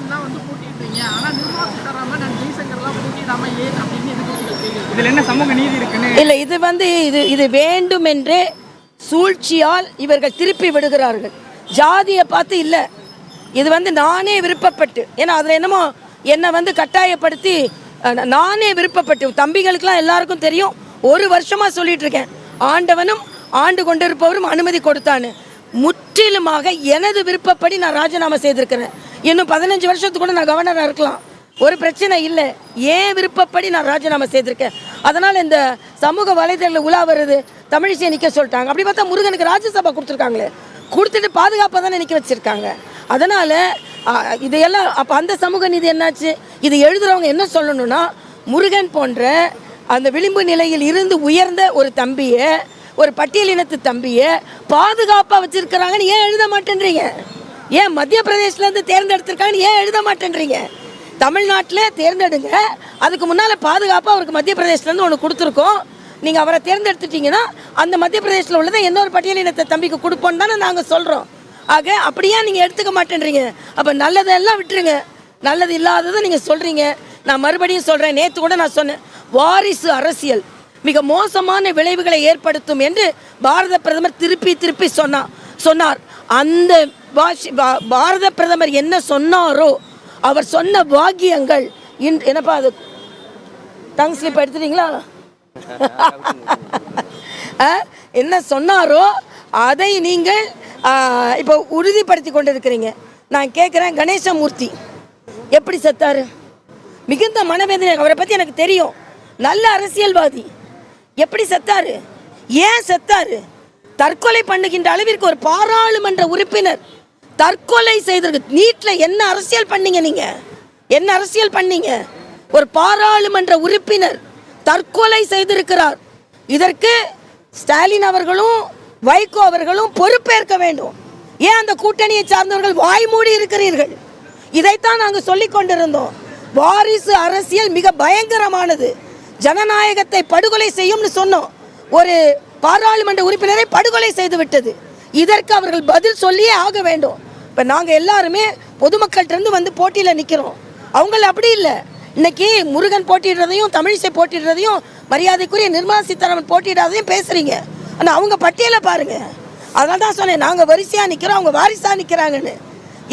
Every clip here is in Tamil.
முருகன் தான் வந்து போட்டிட்டீங்க. ஆனா நிர்மலா சீதாராமன் அண்ட் ஜெய்சங்கர்லாம் போட்டிடாம ஏன் அப்படின்னு எதிர்க்கட்சிகள் கேட்குது. இதுல என்ன சமூக நீதி இருக்குன்னு இல்லை, இது வந்து இது வேண்டுமென்றே சூழ்ச்சியால் இவர்கள் திருப்பி விடுகிறார்கள். ஜாதியை பார்த்து இல்லை, இது வந்து நானே விருப்பப்பட்டு, ஏன்னா அதில் என்னமோ என்னை வந்து கட்டாயப்படுத்தி நானே விருப்பப்பட்டு, தம்பிகளுக்கெல்லாம் எல்லாருக்கும் தெரியும், ஒரு வருஷமாக சொல்லிட்டு இருக்கேன், ஆண்டவனும் ஆண்டு கொண்டிருப்பவரும் அனுமதி கொடுத்தான்னு. முற்றிலுமாக எனது விருப்பப்படி நான் ராஜினாமா செய்திருக்கிறேன். இன்னும் 15 வருஷத்துக்கு கூட நான் கவர்னராக இருக்கலாம், ஒரு பிரச்சனை இல்லை. ஏன் விருப்பப்படி நான் ராஜினாமா செய்திருக்கேன். அதனால் இந்த சமூக வலைதளத்தில் உலா வருது, தமிழிசையை நிற்க சொல்லிட்டாங்க. அப்படி பார்த்தா முருகனுக்கு ராஜ்யசபா கொடுத்துருக்காங்களே, கொடுத்துட்டு பாதுகாப்பாக தானே நிற்க வச்சுருக்காங்க. அதனால் இதையெல்லாம் அப்போ அந்த சமூக நீதி என்னாச்சு? இது எழுதுகிறவங்க என்ன சொல்லணும்னா, முருகன் போன்ற அந்த விளிம்பு நிலையில் இருந்து உயர்ந்த ஒரு தம்பியை, ஒரு பட்டியலினத்து தம்பியை பாதுகாப்பாக வச்சுருக்கிறாங்கன்னு ஏன் எழுத மாட்டேன்றீங்க? ஏன் மத்திய பிரதேசிலேருந்து தேர்ந்தெடுத்திருக்காங்கன்னு ஏன் எழுத மாட்டேன்றீங்க? தமிழ்நாட்டில் தேர்ந்தெடுங்க, அதுக்கு முன்னால் பாதுகாப்பாக அவருக்கு மத்திய பிரதேசிலேருந்து ஒன்று கொடுத்துருக்கோம், நீங்கள் அவரை தேர்ந்தெடுத்துட்டீங்கன்னா அந்த மத்திய பிரதேசில் உள்ளதை இன்னொரு பட்டியலினத்தை தம்பிக்கு கொடுப்போன்னு தானே நாங்கள் சொல்கிறோம். ஆக அப்படியே நீங்கள் எடுத்துக்க மாட்டேன்றீங்க. அப்போ நல்லதெல்லாம் விட்டுருங்க, நல்லது இல்லாததை நீங்கள் சொல்கிறீங்க. நான் மறுபடியும் சொல்கிறேன், நேற்று கூட நான் சொன்னேன், வாரிசு அரசியல் மிக மோசமான விளைவுகளை ஏற்படுத்தும் என்று பாரத பிரதமர் திருப்பி சொன்னார். அந்த பாரத பிரதமர் என்ன சொன்னாரோ, அவர் சொன்ன வாக்கியங்கள் என்னப்பா அது டங் ஸ்லிப் எடுத்துட்டீங்களா? என்ன சொன்னாரோ அதை நீங்கள் இப்போ உறுதிப்படுத்தி கொண்டு இருக்கிறீங்க. நான் கேட்குறேன், கணேசமூர்த்தி எப்படி செத்தாரு? மிகுந்த மனவேதனை. அவரை பற்றி எனக்கு தெரியும், நல்ல அரசியல்வாதி. எப்படி செத்தாரு? ஏன் செத்தாரு? தற்கொலை பண்ணுகின்ற அளவிற்கு ஒரு பாராளுமன்ற உறுப்பினர் தற்கொலை செய்திருக்கு. நீட்டில் என்ன அரசியல் பண்ணீங்க? நீங்கள் என்ன அரசியல் பண்ணீங்க? ஒரு பாராளுமன்ற உறுப்பினர் தற்கொலை செய்திருக்கிறார். இதற்கு ஸ்டாலின் அவர்களும் வைகோ அவர்களும் பொறுப்பேற்க வேண்டும். ஏன் அந்த கூட்டணியை சார்ந்தவர்கள் வாய் மூடி இருக்கிறீர்கள்? இதைத்தான் நாங்கள் சொல்லிக் கொண்டிருந்தோம். வாரிசு அரசியல் மிக பயங்கரமானது, ஜனநாயகத்தை படுகொலை செய்யும்னு சொன்னோம். ஒரு பாராளுமன்ற உறுப்பினரை படுகொலை செய்து விட்டது. இதற்கு அவர்கள் பதில் சொல்லியே ஆக வேண்டும். இப்போ நாங்கள் எல்லாருமே பொதுமக்கள்கிட்ட வந்து போட்டியில் நிற்கிறோம். அவங்கள அப்படி இல்லை. இன்னைக்கு முருகன் போட்டிடுறதையும் தமிழிசை போட்டிடுறதையும் மரியாதைக்குரிய நிர்மலா சீதாராமன் போட்டியிடாதையும் பேசுகிறீங்க. ஆனால் அவங்க பட்டியலை பாருங்கள். அதனால தான் சொன்னேன், நாங்கள் வரிசையாக நிற்கிறோம், அவங்க வாரிசாக நிற்கிறாங்கன்னு.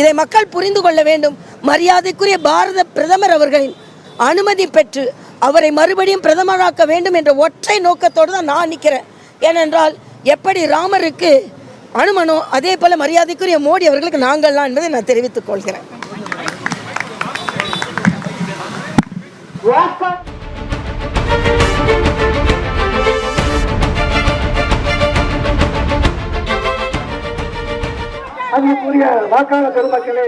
இதை மக்கள் புரிந்து கொள்ள வேண்டும். மரியாதைக்குரிய பாரத பிரதமர் அவர்களின் அனுமதி பெற்று அவரை மறுபடியும் பிரதமராக்க வேண்டும் என்ற ஒற்றை நோக்கத்தோடு தான் நான் நிற்கிறேன். ஏனென்றால் எப்படி ராமருக்கு அனுமனோ அதே போல மரியாதைக்குரிய மோடி அவர்களுக்கு நாங்கள்லாம் என்பதை நான் தெரிவித்துக் கொள்கிறேன். அன்புக்குரிய வாக்காளர் பெருமக்களே,